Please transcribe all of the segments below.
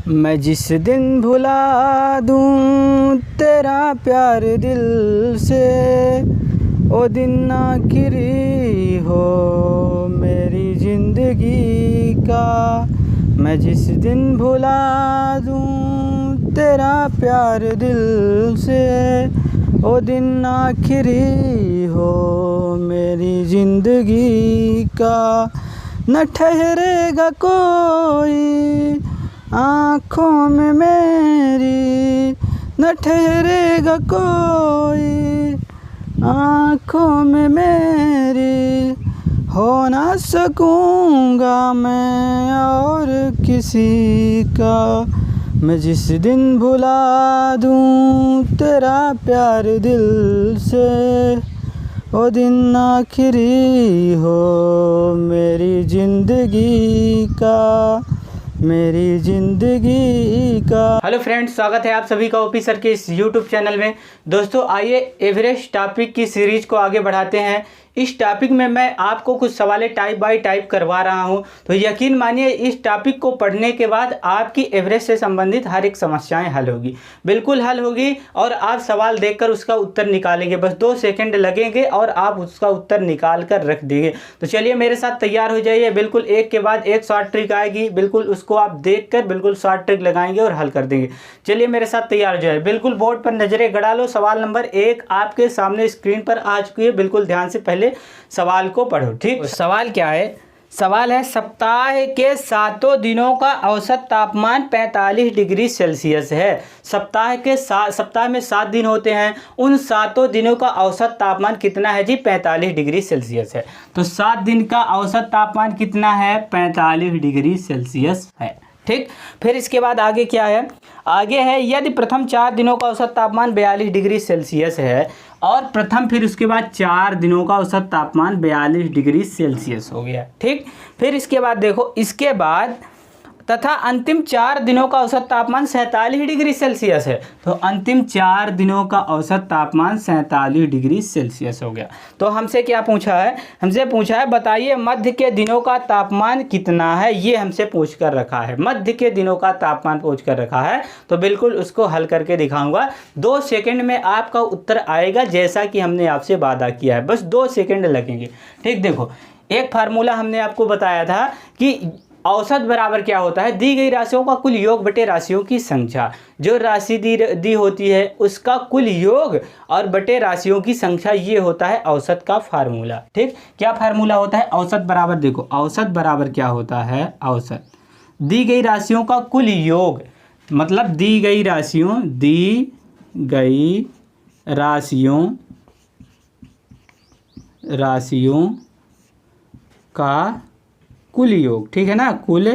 मैं जिस दिन भुला दूँ तेरा प्यार दिल से, ओ दिन आखिरी हो मेरी ज़िंदगी का। मैं जिस दिन भुला दूँ तेरा प्यार दिल से, ओ दिन आखिरी हो मेरी ज़िंदगी का। न ठहरेगा कोई आँखों में मेरी, न ठहरेगा कोई आँखों में मेरी, हो ना सकूँगा मैं और किसी का। मैं जिस दिन भुला दूँ तेरा प्यार दिल से, ओ दिन आखिरी हो मेरी ज़िंदगी का, मेरी ज़िंदगी का। हेलो फ्रेंड्स, स्वागत है आप सभी का ओपी सर के इस यूट्यूब चैनल में। दोस्तों आइए एवरेस्ट टॉपिक की सीरीज को आगे बढ़ाते हैं। इस टॉपिक में मैं आपको कुछ सवालें टाइप बाय टाइप करवा रहा हूं, तो यकीन मानिए इस टॉपिक को पढ़ने के बाद आपकी एवरेस्ट से संबंधित हर एक समस्याएं हल होगी, बिल्कुल हल होगी। और आप सवाल देखकर उसका उत्तर निकालेंगे, बस 2 सेकंड लगेंगे और आप उसका उत्तर निकाल कर रख देंगे। तो चलिए मेरे साथ तैयार हो जाइए, बिल्कुल एक के बाद एक शॉर्ट ट्रिक आएगी, बिल्कुल उसको आप देख कर बिल्कुल शॉर्ट ट्रिक लगाएंगे और हल कर देंगे। चलिए मेरे साथ तैयार हो जाए, बिल्कुल बोर्ड पर नजरें गड़ा लो। सवाल नंबर 1 आपके सामने स्क्रीन पर आ चुकी है, बिल्कुल ध्यान से पहले सवाल को पढ़ो। ठीक, सवाल क्या है? सवाल है सप्ताह के 7 दिनों का औसत तापमान 45 डिग्री सेल्सियस है। सप्ताह में 7 दिन होते हैं, उन 7 दिनों का औसत तापमान कितना है जी? 45 डिग्री सेल्सियस है। तो 7 दिन का औसत तापमान कितना है? 45 डिग्री सेल्सियस है। ठीक, फिर इसके बाद आगे क्या है? आगे है यदि प्रथम 4 दिनों का औसत तापमान 42 डिग्री सेल्सियस है और फिर उसके बाद 4 दिनों का औसत तापमान 42 डिग्री सेल्सियस हो गया। ठीक, फिर इसके बाद देखो, इसके बाद तथा अंतिम 4 दिनों का औसत तापमान 47 डिग्री सेल्सियस है। तो अंतिम 4 दिनों का औसत तापमान 47 डिग्री सेल्सियस हो गया। तो हमसे क्या पूछा है? हमसे पूछा है बताइए मध्य के दिनों का तापमान कितना है। ये हमसे पूछ कर रखा है, मध्य के दिनों का तापमान पूछ कर रखा है। तो बिल्कुल उसको हल करके दिखाऊंगा, 2 सेकंड में आपका उत्तर आएगा, जैसा कि हमने आपसे वादा किया है, बस 2 सेकंड लगेंगे। ठीक, देखो एक फार्मूला हमने आपको बताया था कि औसत बराबर क्या होता है? दी गई राशियों का कुल योग बटे राशियों की संख्या। जो राशि दी होती है उसका कुल योग और बटे राशियों की संख्या, ये होता है औसत का फार्मूला। ठीक, क्या फार्मूला होता है? औसत बराबर, देखो औसत बराबर क्या होता है? औसत दी गई राशियों का कुल योग, मतलब दी गई राशियों का कुल योग। ठीक है ना, कुल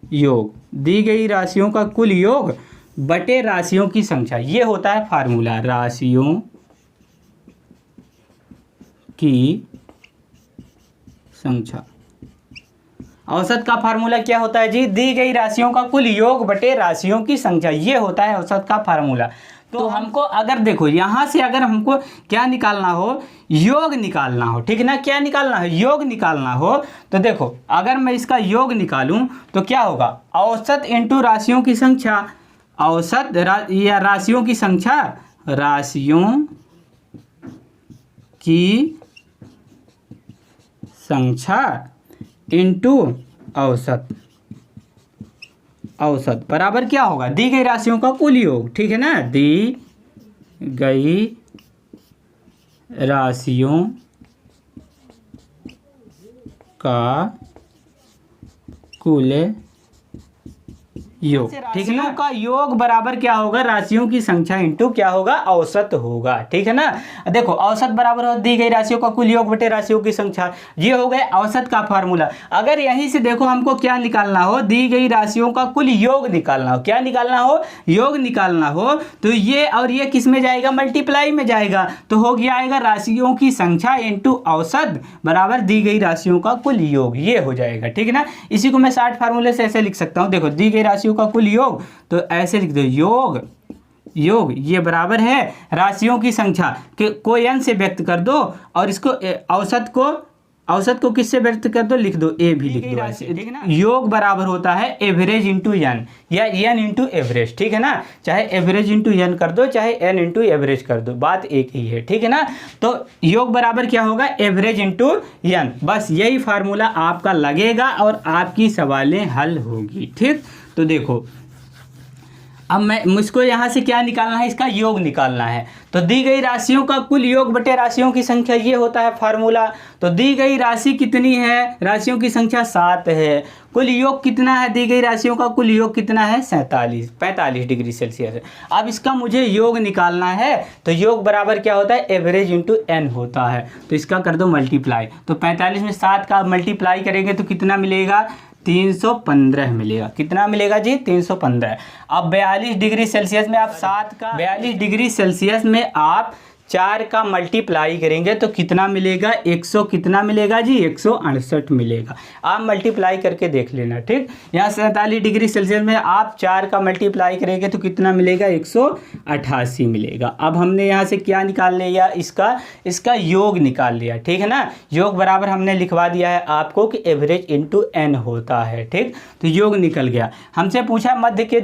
योग, दी गई राशियों का कुल योग बटे राशियों की संख्या, ये होता है फार्मूला। राशियों की संख्या, औसत का फार्मूला क्या होता है जी? दी गई राशियों का कुल योग बटे राशियों की संख्या, ये होता है औसत का फार्मूला। तो हमको अगर देखो यहाँ से अगर हमको क्या निकालना हो? योग निकालना हो। ठीक है ना, क्या निकालना है? योग निकालना हो। तो देखो अगर मैं इसका योग निकालूं तो क्या होगा? औसत इंटू राशियों की संख्या, औसत या राशियों की संख्या, राशियों की संख्या इंटू औसत, औसत बराबर क्या होगा? दी गई राशियों का कुल योग। ठीक है ना, दी गई राशियों का कुल योग। ठीक है ना, का योग बराबर क्या होगा? राशियों की संख्या इंटू क्या होगा? औसत होगा। ठीक है ना, देखो औसत बराबर हो दी गई राशियों का कुल योग बटे राशियों की संख्या, ये हो गया औसत का फार्मूला। अगर यहीं से देखो हमको क्या निकालना हो? दी गई राशियों का कुल योग निकालना हो। क्या निकालना हो? योग निकालना हो। तो ये और ये किस में जाएगा? मल्टीप्लाई में जाएगा। तो हो गया आएगा राशियों की संख्या इंटू औसत बराबर दी गई राशियों का कुल योग, ये हो जाएगा। ठीक है ना, इसी को मैं शॉर्ट फार्मूले से ऐसे लिख सकता हूँ। देखो दी गई राशियों का कुल योग, तो ऐसे लिख दो योग ये बराबर है राशियों की संख्या के कोई n से व्यक्त कर दो और इसको औसत को किससे व्यक्त कर दो, लिख दो, ए भी लिख दो ऐसे, ठीक है ना। योग बराबर होता है एवरेज इंटू एन या एन इंटू एवरेज, ठीक है ना। चाहे एवरेज इंटू एन कर दो, चाहे एन इंटू एवरेज कर दो, बात एक ही है, ठीक है ना। तो योग बराबर क्या होगा, एवरेज इंटू एन, बस यही फार्मूला आपका लगेगा और आपकी सवालें हल होगी, ठीक। तो देखो अब मैं मुझको यहाँ से क्या निकालना है, इसका योग निकालना है। तो दी गई राशियों का कुल योग बटे राशियों की संख्या, ये होता है फार्मूला। तो दी गई राशि कितनी है, राशियों की संख्या 7 है, कुल योग कितना है, दी गई राशियों का कुल योग कितना है 45 डिग्री सेल्सियस है। अब इसका मुझे योग निकालना है, तो योग बराबर क्या होता है, एवरेज इंटू एन होता है। तो इसका कर दो मल्टीप्लाई, तो 45 में 7 का मल्टीप्लाई करेंगे तो कितना मिलेगा, 315 मिलेगा। कितना मिलेगा जी, 315। अब 42 डिग्री सेल्सियस में आप 7 का 42 डिग्री सेल्सियस में आप 4 का मल्टीप्लाई करेंगे तो कितना मिलेगा, 100 कितना मिलेगा जी, 168 मिलेगा। आप मल्टीप्लाई करके देख लेना, ठीक। यहाँ 47 डिग्री सेल्सियस में आप 4 का मल्टीप्लाई करेंगे तो कितना मिलेगा, 188 मिलेगा। अब हमने यहाँ से क्या निकाल लिया, इसका योग निकाल लिया, ठीक है ना। योग बराबर हमने लिखवा दिया है आपको कि एवरेज इंटू एन होता है, ठीक। तो योग निकल गया। हमसे पूछा मध्य के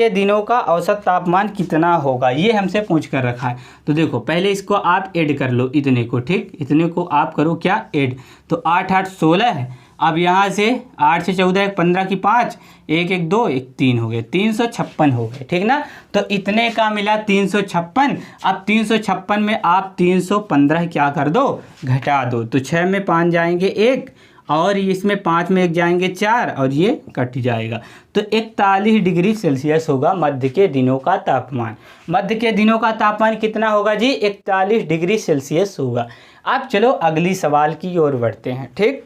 दिनों का औसत तापमान कितना होगा, ये हमसे पूछ कर रखा है। तो देखो पहले इसको आप ऐड कर लो, इतने को, ठीक, इतने को आप करो क्या, ऐड। तो 8 8 16 है। अब यहाँ से 8 से 14 1 15 की 5 1 1 2 1 3 हो गए, 356 हो गए, ठीक ना। तो इतने का मिला 356। अब 356 में आप 315 क्या कर दो, घटा दो। तो 6 में 5 जाएंगे 1 और इसमें 5 में 1 जाएंगे 4 और ये कट जाएगा। तो 41 डिग्री सेल्सियस होगा मध्य के दिनों का तापमान। मध्य के दिनों का तापमान कितना होगा जी, 41 डिग्री सेल्सियस होगा। अब चलो अगली सवाल की ओर बढ़ते हैं, ठीक।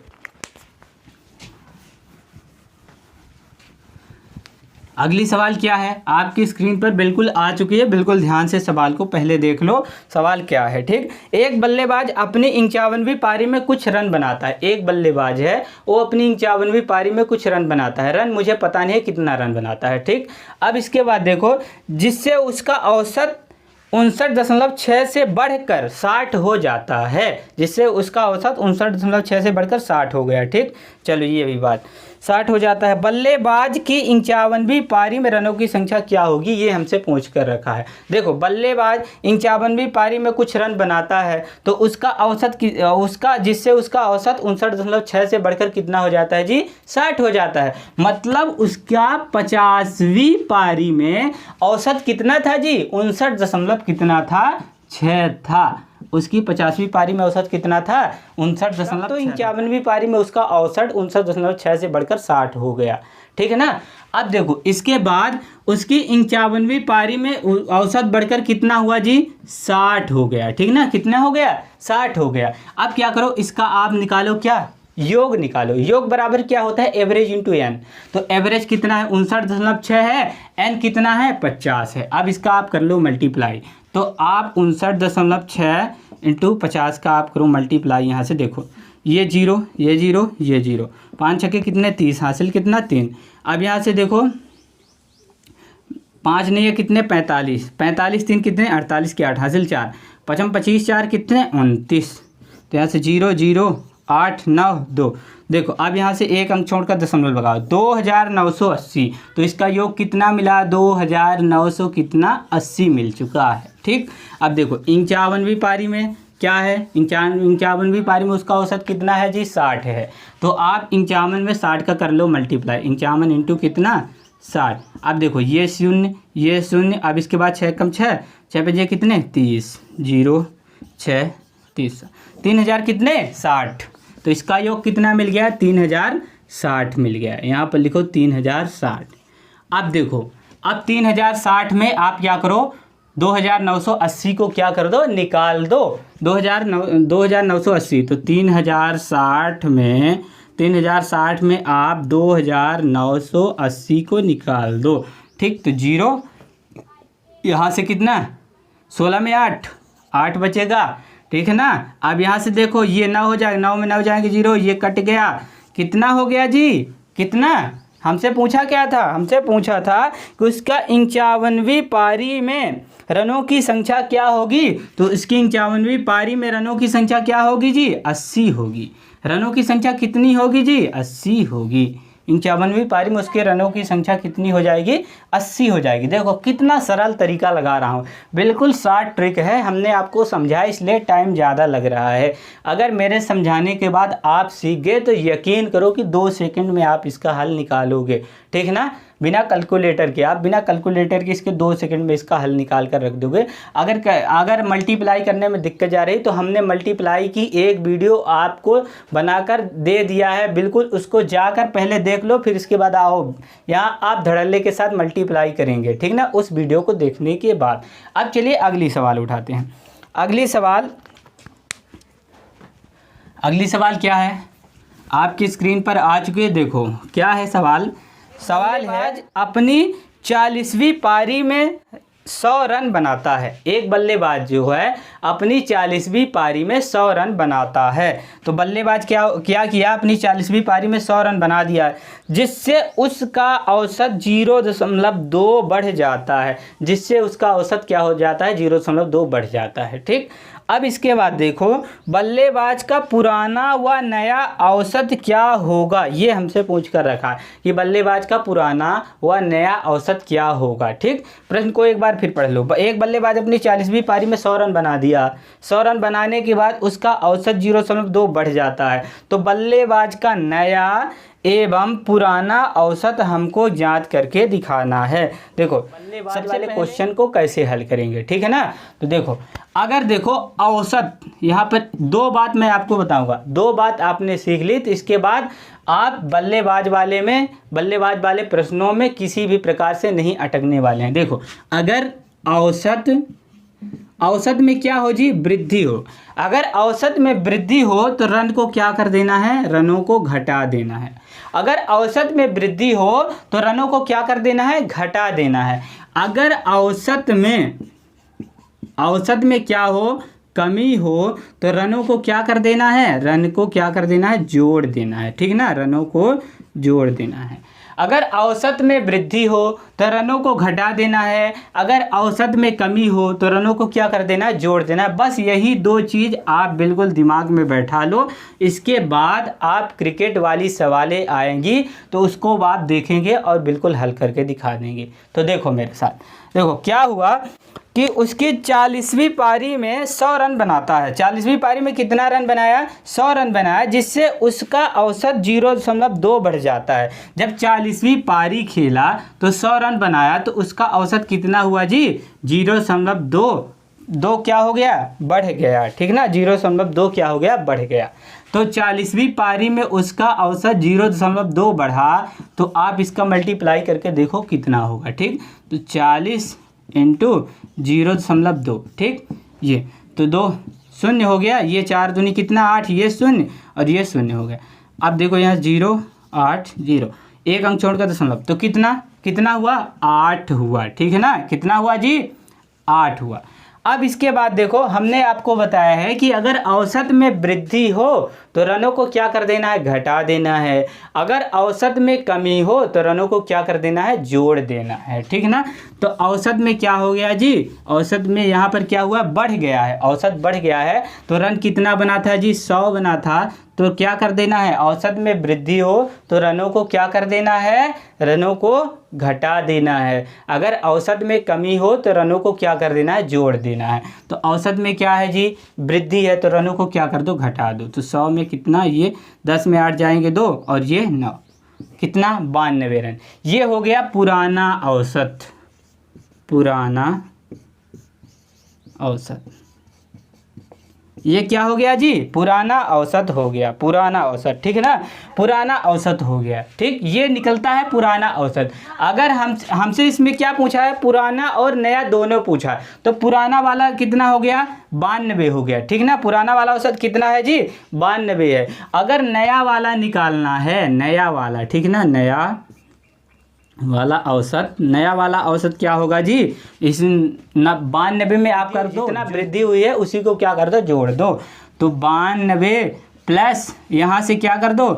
अगली सवाल क्या है, आपकी स्क्रीन पर बिल्कुल आ चुकी है, बिल्कुल ध्यान से सवाल को पहले देख लो। सवाल क्या है, ठीक। एक बल्लेबाज अपनी 51वीं पारी में कुछ रन बनाता है। एक बल्लेबाज है, वो अपनी 51वीं पारी में कुछ रन बनाता है। रन मुझे पता नहीं है कितना रन बनाता है, ठीक। अब इसके बाद देखो, जिससे उसका औसत 59.6 से बढ़कर 60 हो जाता है। जिससे उसका औसत 59.6 से बढ़कर 60 हो गया, ठीक। चलो ये भी बात 60 हो जाता है। बल्लेबाज की 51वीं पारी में रनों की संख्या क्या होगी, ये हमसे पूछ कर रखा है। देखो बल्लेबाज 51वीं पारी में कुछ रन बनाता है तो उसका औसत जिससे उसका औसत 59.6 से बढ़कर कितना हो जाता है जी, 60 हो जाता है। मतलब उसका 50वीं पारी में औसत कितना था जी, 59 कितना था, 6 था। उसकी 50वीं पारी में औसत कितना था, 59.6। तो 51वीं पारी में उसका औसत 59.6 से बढ़कर 60 हो गया, ठीक है ना। अब देखो इसके बाद उसकी 51वीं पारी में औसत बढ़कर कितना हुआ जी, 60 हो गया, ठीक ना। कितना हो गया, 60 हो गया। अब क्या करो, इसका आप निकालो क्या, योग निकालो। योग बराबर क्या होता है, एवरेज इंटू एन। तो एवरेज कितना है, 59.6 है, एन कितना है, 50 है। अब इसका आप कर लो मल्टीप्लाई। तो आप 59.6 इंटू 50 का आप करो मल्टीप्लाई। यहाँ से देखो ये 0 ये 0 ये 0, 5 छक्के कितने, 30, हासिल कितना 3। अब यहाँ से देखो 5 नहीं है कितने, 45, 45 3 कितने, 48 के 8, हासिल 4, 5 25 4 कितने, 29। तो यहाँ से 0 0 8 9 2। देखो अब यहाँ से एक अंक छोड़कर दशमलव लगाओ, 2980। तो इसका योग कितना मिला, 2900 कितना 80 मिल चुका है, ठीक। अब देखो 51वीं पारी में क्या है, 51वीं पारी में उसका औसत कितना है जी, 60 है। तो आप 51 में 60 का कर लो मल्टीप्लाई, 51 इंटू कितना, 60। अब देखो ये 0 ये 0। अब इसके बाद 6 कम 6 पे जे कितने, 30, 0 6 30, 3000 कितने, 60। तो इसका योग कितना मिल गया, 3060 मिल गया। यहाँ पर लिखो 3060। अब देखो अब 3060 में आप क्या करो, 2980 को क्या कर दो, निकाल दो। 2980। तो 3060 में आप 2980 को निकाल दो, ठीक। तो 0 यहाँ से कितना, 16 में 8 बचेगा, ठीक है ना। अब यहाँ से देखो ये 9 हो जाएगा, 9 में 9 जाएंगे 0, ये कट गया। कितना हो गया जी, कितना, हमसे पूछा क्या था, हमसे पूछा था कि उसका 51वीं पारी में रनों की संख्या क्या होगी, तो इसकी 51वीं पारी में रनों की संख्या क्या होगी जी, 80 होगी। रनों की संख्या कितनी होगी जी, 80 होगी। 51वीं पारी में उसके रनों की संख्या कितनी हो जाएगी, 80 हो जाएगी। देखो कितना सरल तरीका लगा रहा हूँ, बिल्कुल शॉर्ट ट्रिक है, हमने आपको समझाया इसलिए टाइम ज़्यादा लग रहा है। अगर मेरे समझाने के बाद आप सीख गए तो यकीन करो कि 2 सेकंड में आप इसका हल निकालोगे, ठीक ना, बिना कैलकुलेटर के। आप बिना कैलकुलेटर के इसके 2 सेकंड में इसका हल निकाल कर रख दोगे। अगर मल्टीप्लाई करने में दिक्कत जा रही तो हमने मल्टीप्लाई की एक वीडियो आपको बनाकर दे दिया है, बिल्कुल उसको जाकर पहले देख लो, फिर इसके बाद आओ यहाँ आप धड़ल्ले के साथ मल्टीप्लाई करेंगे, ठीक ना, उस वीडियो को देखने के बाद। अब चलिए अगली सवाल उठाते हैं। अगली सवाल क्या है, आपकी स्क्रीन पर आ चुकी है, देखो क्या है सवाल है अपनी 40वीं पारी में 100 रन बनाता है। एक बल्लेबाज जो है अपनी 40वीं पारी में 100 रन बनाता है। तो बल्लेबाज क्या किया, अपनी 40वीं पारी में 100 रन बना दिया, जिससे उसका औसत 0.2 बढ़ जाता है। जिससे उसका औसत क्या हो जाता है, 0.2 बढ़ जाता है, ठीक। अब इसके बाद देखो बल्लेबाज का पुराना व नया औसत क्या होगा, ये हमसे पूछ कर रखा है कि बल्लेबाज का पुराना व नया औसत क्या होगा, ठीक। प्रश्न को एक बार फिर पढ़ लो। एक बल्लेबाज अपनी 40वीं पारी में 100 रन बना दिया, 100 रन बनाने के बाद उसका औसत 0.2 बढ़ जाता है। तो बल्लेबाज का नया एवं पुराना औसत हमको जांच करके दिखाना है। देखो सबसे पहले क्वेश्चन को कैसे हल करेंगे, ठीक है ना। तो देखो अगर देखो औसत, यहाँ पर 2 बात मैं आपको बताऊंगा, 2 बात आपने सीख ली तो इसके बाद आप बल्लेबाज वाले प्रश्नों में किसी भी प्रकार से नहीं अटकने वाले हैं। देखो अगर औसत में क्या हो जी, वृद्धि हो। अगर औसत में वृद्धि हो तो रन को क्या कर देना है, रनों को घटा देना है। अगर औसत में वृद्धि हो तो रनों को क्या कर देना है, घटा देना है। अगर औसत में क्या हो, कमी हो, तो रनों को क्या कर देना है, रन को क्या कर देना है, जोड़ देना है, ठीक ना, रनों को जोड़ देना है। अगर औसत में वृद्धि हो तो रनों को घटा देना है। अगर औसत में कमी हो तो रनों को क्या कर देना है, जोड़ देना है। बस यही 2 चीज़ आप बिल्कुल दिमाग में बैठा लो। इसके बाद आप क्रिकेट वाली सवालें आएंगी तो उसको आप देखेंगे और बिल्कुल हल करके दिखा देंगे। तो देखो मेरे साथ, देखो क्या हुआ कि उसकी 40वीं पारी में 100 रन बनाता है। 40वीं पारी में कितना रन बनाया, 100 रन बनाया, जिससे उसका औसत 0.2 बढ़ जाता है। जब 40वीं पारी खेला तो 100 रन बनाया तो उसका औसत कितना हुआ जी, 0.2 क्या हो गया, बढ़ गया, ठीक ना, 0.2 क्या हो गया, बढ़ गया। तो 40वीं पारी में उसका औसत 0.2 बढ़ा, तो आप इसका मल्टीप्लाई करके देखो कितना होगा, ठीक। तो 40 × 0.2, ठीक। ये तो 2 शून्य हो गया, ये 4 दूनी कितना 8, ये 0 और ये 0 हो गया। अब देखो यहाँ 0 8 0, एक अंक छोड़कर दशमलव, तो कितना हुआ, 8 हुआ, ठीक है ना। कितना हुआ जी, 8 हुआ। अब इसके बाद देखो हमने आपको बताया है कि अगर औसत में वृद्धि हो तो रनों को क्या कर देना है, घटा देना है। अगर औसत में कमी हो तो रनों को क्या कर देना है, जोड़ देना है, ठीक ना। तो औसत में क्या हो गया जी, औसत में यहाँ पर क्या हुआ, बढ़ गया है, औसत बढ़ गया है। तो रन कितना बना था जी, 100 बना था। तो क्या कर देना है, औसत में वृद्धि हो तो रनों को क्या कर देना है, रनों को घटा देना है। अगर औसत में कमी हो तो रनों को क्या कर देना है, जोड़ देना है। तो औसत में क्या है जी, वृद्धि है, तो रनों को क्या कर दो, घटा दो। तो 100 में कितना, ये 10 में 8 जाएंगे 2 और ये 9, कितना 92 रन। ये हो गया पुराना औसत, पुराना औसत। ये क्या हो गया जी, पुराना औसत हो गया, पुराना औसत, ठीक है ना, पुराना औसत हो गया, ठीक। ये निकलता है पुराना औसत। अगर हमसे इसमें क्या पूछा है, पुराना और नया दोनों पूछा है, तो पुराना वाला कितना हो गया, 92 हो गया, ठीक ना। पुराना वाला औसत कितना है जी, 92 है। अगर नया वाला निकालना है, नया वाला, ठीक ना, नया वाला औसत क्या होगा जी, इस 92 में आप कर दो, जितना वृद्धि हुई है उसी को क्या कर दो, जोड़ दो। तो 92 प्लस यहाँ से क्या कर दो,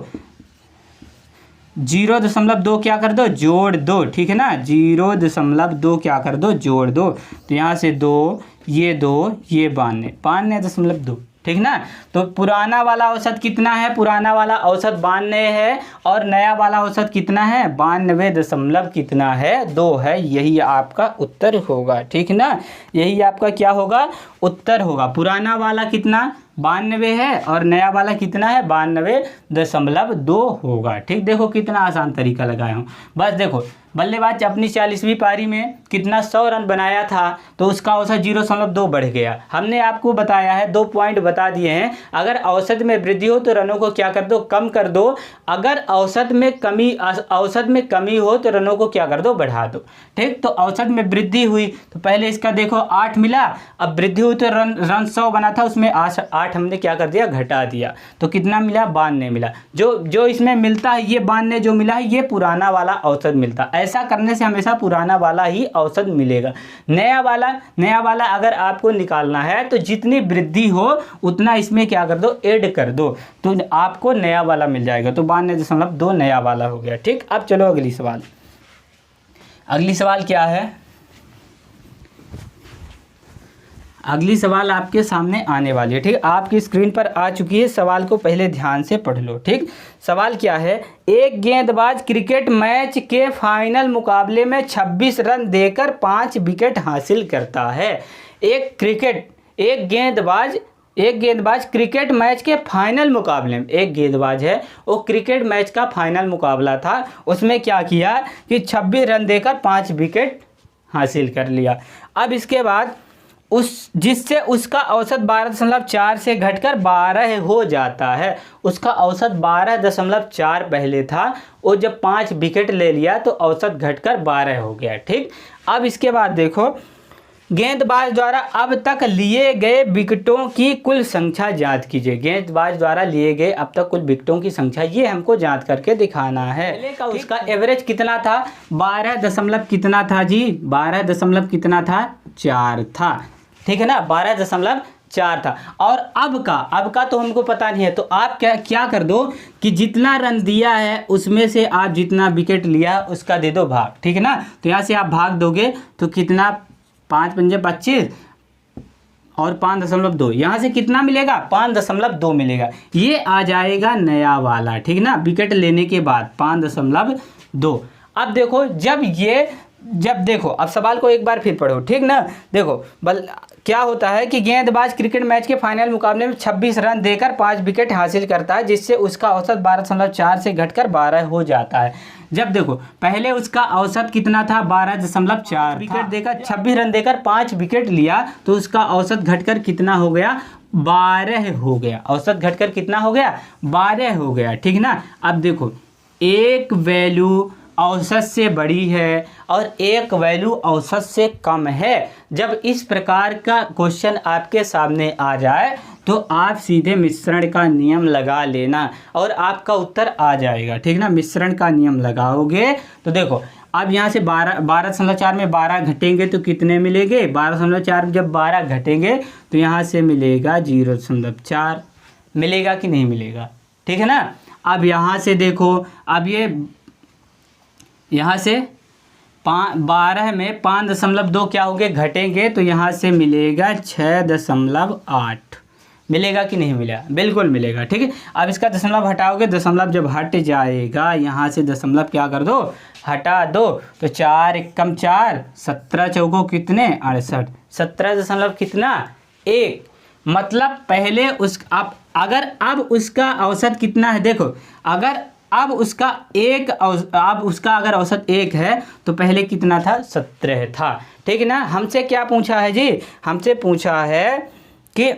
0.2 क्या कर दो, जोड़ दो, ठीक है ना, 0.2 क्या कर दो, जोड़ दो। तो यहाँ से 2, ये 92.2, ठीक ना। तो पुराना वाला औसत कितना है, पुराना वाला औसत 92 है और नया वाला औसत कितना है, 92 कितना है, 2 है। यही आपका उत्तर होगा, ठीक ना, यही आपका क्या होगा, उत्तर होगा। पुराना वाला कितना 92 है और नया वाला कितना है, 92.2 होगा। ठीक, देखो कितना आसान तरीका लगाया हूँ। बस देखो बल्लेबाज अपनी 40वीं पारी में कितना 100 रन बनाया था, तो उसका औसत 0.2 बढ़ गया। हमने आपको बताया है, 2 पॉइंट बता दिए हैं। अगर औसत में वृद्धि हो तो रनों को क्या कर दो, कम कर दो। अगर औसत में कमी हो तो रनों को क्या कर दो, बढ़ा दो। ठीक, तो औसत में वृद्धि हुई तो पहले इसका देखो 8 मिला, अब वृद्धि हुई तो रन 100 बना था, उसमें 8 हमने क्या कर दिया, घटा दिया, तो कितना मिला, 92 मिला। जो इसमें मिलता है, ये 92 जो मिला है, ये पुराना वाला औसत मिलता है। ऐसा करने से हमेशा पुराना वाला ही औसत मिलेगा। नया वाला अगर आपको निकालना है तो जितनी वृद्धि हो उतना इसमें क्या कर दो, ऐड कर दो, तो आपको नया वाला मिल जाएगा। तो 92.2 नया वाला हो गया। ठीक, अब चलो अगली सवाल क्या है। अगली सवाल आपके सामने आने वाली है। ठीक, आपकी स्क्रीन पर आ चुकी है। सवाल को पहले ध्यान से पढ़ लो। ठीक, सवाल क्या है, एक गेंदबाज क्रिकेट मैच के फाइनल मुकाबले में 26 रन देकर 5 विकेट हासिल करता है। एक गेंदबाज क्रिकेट मैच के फाइनल मुकाबले में, एक गेंदबाज है, वो क्रिकेट मैच का फाइनल मुकाबला था, उसमें क्या किया कि 26 रन देकर 5 विकेट हासिल कर लिया। अब इसके बाद जिससे उसका औसत 12.4 से घटकर 12 हो जाता है। उसका औसत 12.4 पहले था, वो जब 5 विकेट ले लिया तो औसत घटकर 12 हो गया। ठीक, अब इसके बाद देखो, गेंदबाज द्वारा अब तक लिए गए विकेटों की कुल संख्या ज्ञात कीजिए। गेंदबाज द्वारा लिए गए अब तक कुल विकेटों की संख्या, ये हमको ज्ञात करके दिखाना है। पहले का उसका एवरेज कितना था, 12 कितना था जी, 12 कितना था, 4 था। ठीक है ना, 12.4 था। और अब का तो हमको पता नहीं है, तो आप क्या कर दो कि जितना रन दिया है उसमें से आप जितना विकेट लिया उसका दे दो भाग। ठीक है ना, तो यहाँ से आप भाग दोगे तो कितना, 5 पंजे 25 और 5.2, यहाँ से कितना मिलेगा, 5.2 मिलेगा। ये आ जाएगा नया वाला। ठीक ना, विकेट लेने के बाद 5.2। अब देखो जब देखो, अब सवाल को एक बार फिर पढ़ो। ठीक ना, देखो क्या होता है कि गेंदबाज क्रिकेट मैच के फाइनल मुकाबले में 26 रन देकर 5 विकेट हासिल करता है, जिससे उसका औसत 12.4 से घटकर 12 हो जाता है। जब देखो पहले उसका औसत कितना था, 12.4, विकेट देकर 26 रन देकर 5 विकेट लिया, तो उसका औसत घटकर कितना हो गया, 12 हो गया। औसत घटकर कितना हो गया, 12 हो गया। ठीक ना, अब देखो एक वैल्यू औसत से बड़ी है और एक वैल्यू औसत से कम है। जब इस प्रकार का क्वेश्चन आपके सामने आ जाए तो आप सीधे मिश्रण का नियम लगा लेना और आपका उत्तर आ जाएगा। ठीक ना, मिश्रण का नियम लगाओगे तो देखो, अब यहाँ से 12.4 में 12 घटेंगे तो कितने मिलेंगे, 12.4 जब 12 घटेंगे तो यहाँ से मिलेगा 0.4, मिलेगा कि नहीं मिलेगा। ठीक है ना, अब यहाँ से देखो, अब यहाँ से 12 में 5.2 क्या होंगे, घटेंगे, तो यहाँ से मिलेगा 6.8, मिलेगा कि नहीं मिलेगा, बिल्कुल मिलेगा। ठीक है, अब इसका दशमलव हटाओगे, दशमलव जब हट जाएगा, यहाँ से दशमलव क्या कर दो, हटा दो, तो 4 एकम 4, 17 चौको कितने, 68, 17 कितना, 1। मतलब पहले अगर अब उसका औसत कितना है, देखो अगर अब उसका अगर औसत 1 है तो पहले कितना था, 17 था। ठीक है ना, हमसे क्या पूछा है जी, हमसे पूछा है कि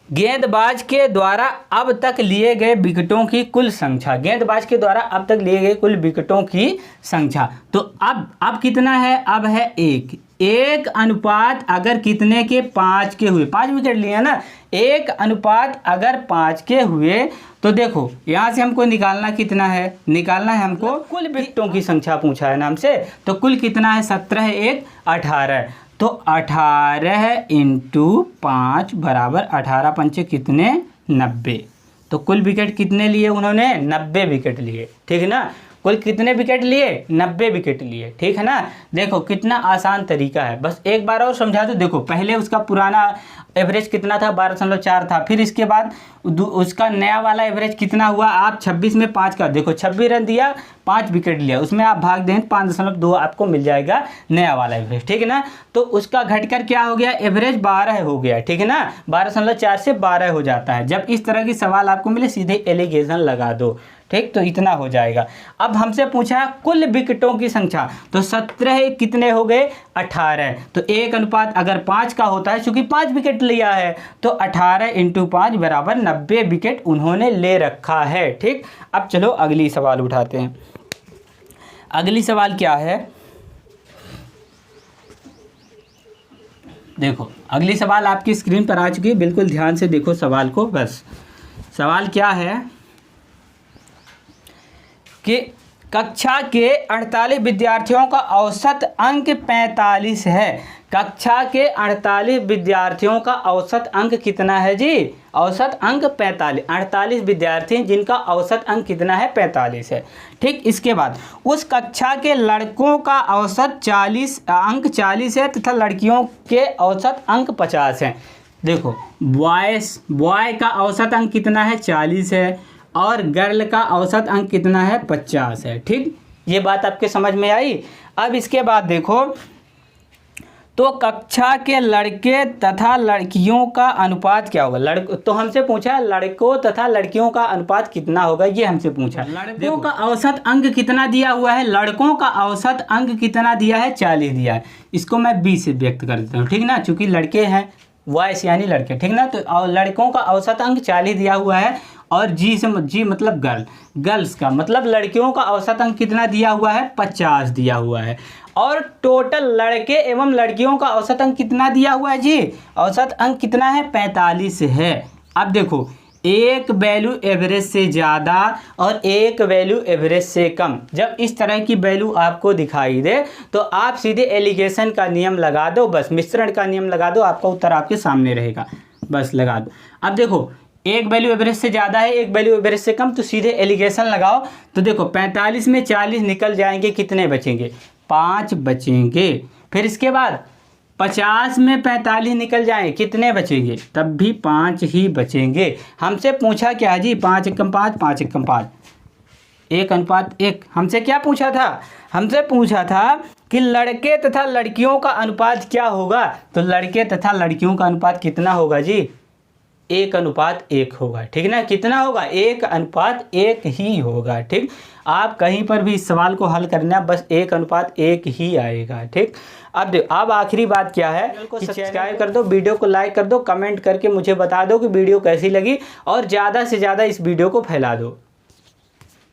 गेंदबाज के द्वारा अब तक लिए गए विकेटों की कुल संख्या, गेंदबाज के द्वारा अब तक लिए गए कुल विकेटों की संख्या। तो अब कितना है, अब है 1 अनुपात अगर कितने के, 5 के हुए, 5 विकेट लिए ना, 1 अनुपात अगर 5 के हुए, तो देखो यहाँ से हमको निकालना कितना है, निकालना है हमको कुल विकेटों की संख्या पूछा है ना हमसे, तो कुल कितना है, 17 1 18, तो 18 × 5 बराबर 18 पंचे कितने, 90। तो कुल विकेट कितने लिए उन्होंने? 90 विकेट लिए, ठीक है ना। कुल कितने विकेट लिए? 90 विकेट लिए, ठीक है ना। देखो कितना आसान तरीका है, बस एक बार और समझा दो। देखो पहले उसका पुराना एवरेज कितना था? 12.4 था। फिर इसके बाद उसका नया वाला एवरेज कितना हुआ? आप 26 में 5 का देखो, 26 रन दिया, 5 विकेट लिया, उसमें आप भाग दें 5.2 आपको मिल जाएगा नया वाला एवरेज, ठीक है ना। तो उसका घटकर क्या हो गया? एवरेज 12 हो गया, ठीक है ना। 12.4 से 12 हो जाता है। जब इस तरह की सवाल आपको मिले सीधे एलिगेशन लगा दो, ठीक, तो इतना हो जाएगा। अब हमसे पूछा कुल विकेटों की संख्या, तो 17 कितने हो गए? 18। तो 1 अगर 5 का होता है, चूंकि 5 विकेट लिया है, तो 18 × 5 बराबर 90 विकेट उन्होंने ले रखा है, ठीक। अब चलो अगली सवाल उठाते हैं। अगली सवाल क्या है? देखो अगली सवाल आपकी स्क्रीन पर आ चुकी है, बिल्कुल ध्यान से देखो सवाल को। बस सवाल क्या है कि कक्षा के 48 विद्यार्थियों का औसत अंक 45 है। कक्षा के 48 विद्यार्थियों का औसत अंक कितना है जी? औसत अंक 45। 48 विद्यार्थी जिनका औसत अंक कितना है? 45 है, ठीक। इसके बाद उस कक्षा के लड़कों का औसत 40 है तथा लड़कियों के औसत अंक 50 है। देखो बॉय का औसत अंक कितना है? 40 है, और गर्ल का औसत अंक कितना है? 50 है, ठीक। ये बात आपके समझ में आई। अब इसके बाद देखो, तो कक्षा के लड़के तथा लड़कियों का अनुपात क्या होगा? तो हमसे पूछा लड़कों तथा लड़कियों का अनुपात कितना होगा, ये हमसे पूछा। लड़कों का औसत अंक कितना दिया हुआ है? लड़कों का औसत अंक कितना दिया है? 40 दिया है। इसको मैं 20 से व्यक्त कर देता हूँ, ठीक ना, चूंकि लड़के हैं, बॉयस यानी लड़के, ठीक ना। तो लड़कों का औसत अंक 40 दिया हुआ है, और जी मतलब गर्ल्स का मतलब लड़कियों का औसत अंक कितना दिया हुआ है? 50 दिया हुआ है। और टोटल लड़के एवं लड़कियों का औसत अंक कितना दिया हुआ है जी? औसत अंक कितना है? 45 है। अब देखो, एक वैल्यू एवरेज से ज़्यादा और एक वैल्यू एवरेज से कम, जब इस तरह की वैल्यू आपको दिखाई दे तो आप सीधे एलिगेशन का नियम लगा दो, बस मिश्रण का नियम लगा दो, आपका उत्तर आपके सामने रहेगा, बस लगा दो। अब देखो एक वैल्यू एवरेज से ज़्यादा है, एक वैल्यू एवरेज से कम, तो सीधे एलिगेशन लगाओ। तो देखो 45 में 40 निकल जाएंगे, कितने बचेंगे? 5 बचेंगे। फिर इसके बाद 50 में 45 निकल जाए, कितने बचेंगे? तब भी 5 ही बचेंगे। हमसे पूछा क्या जी? 5 × 5, 5 × 5, 1:1। हमसे क्या पूछा था? हमसे पूछा था कि लड़के तथा लड़कियों का अनुपात क्या होगा। तो लड़के तथा लड़कियों का अनुपात कितना होगा जी? 1:1 होगा, ठीक ना। कितना होगा? 1:1 ही होगा, ठीक। आप कहीं पर भी इस सवाल को हल करना, बस 1:1 ही आएगा, ठीक। अब आखिरी बात क्या है कि सब्सक्राइब कर दो, वीडियो को लाइक कर दो, कमेंट करके मुझे बता दो कि वीडियो कैसी लगी, और ज़्यादा से ज़्यादा इस वीडियो को फैला दो।